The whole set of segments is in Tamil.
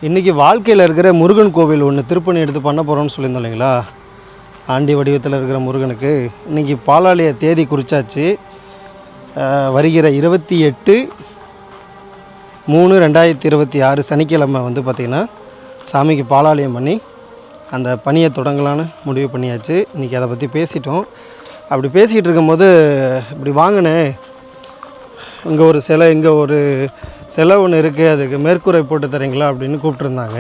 இன்றைக்கி வாழ்க்கையில் இருக்கிற முருகன் கோவில் ஒன்று திருப்பணி எடுத்து பண்ண போகிறோன்னு சொல்லியிருந்தோம் இல்லைங்களா? ஆண்டி வடிவத்தில் இருக்கிற முருகனுக்கு இன்றைக்கி பாலாலய தேதி குறித்தாச்சு. வருகிற 28/3/2026 சனிக்கிழமை வந்து பார்த்திங்கன்னா சாமிக்கு பாலாலயம் பண்ணி அந்த பணியை தொடங்கலான்னு முடிவு பண்ணியாச்சு. இன்றைக்கி அதை பற்றி பேசிட்டோம். அப்படி பேசிகிட்டு இருக்கும்போது இப்படி வாங்கினேன், இங்கே ஒரு சிலை, இங்கே ஒரு சிலை ஒன்று இருக்குது, அதுக்கு மேற்கூரை போட்டு தரீங்களா அப்படின்னு கூப்பிட்ருந்தாங்க.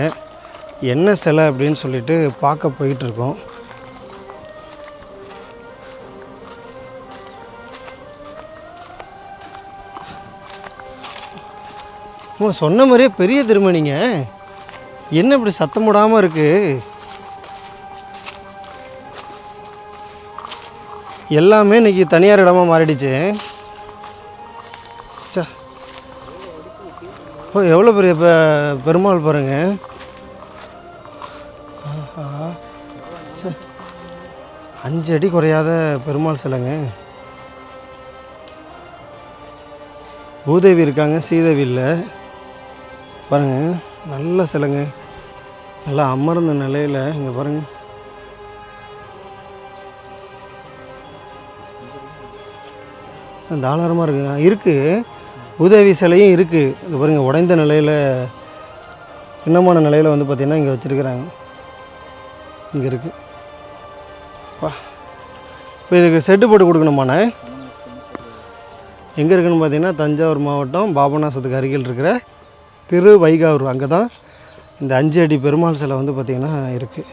என்ன சிலை அப்படின்னு சொல்லிட்டு பார்க்க போயிட்டுருக்கோம். சொன்ன மாதிரியே பெரிய திருமணிங்க, என்ன இப்படி சத்தம் போடாமல் இருக்குது? எல்லாமே இன்றைக்கி தனியார் இடமா மாறிடுச்சு. ஓ, எவ்வளோ பெரிய பெருமாள் பாருங்கள். 5 அடி குறையாத பெருமாள் சிலைங்க. பூதேவி இருக்காங்க, சீதேவி இல்லை பாருங்கள். நல்ல சிலைங்க, நல்லா அமர்ந்த நிலையில். இங்கே பாருங்கள், தாராளமாக இருக்குங்க. இருக்குது, பூதேவி சிலையும் இருக்குது. இது பாருங்கள், உடைந்த நிலையில், பின்னமான நிலையில் வந்து பார்த்திங்கன்னா இங்கே வச்சுருக்குறாங்க. இங்கே இருக்குது. வா, இப்போ இதுக்கு செட்டு போட்டு கொடுக்கணுமாண்ணே? எங்கே இருக்குதுன்னு பார்த்தீங்கன்னா தஞ்சாவூர் மாவட்டம் பாபநாசத்துக்கு அருகில் இருக்கிற திருவைகாவூர், அங்கே தான் இந்த 5 அடி பெருமாள் சிலை வந்து பார்த்திங்கன்னா இருக்குது.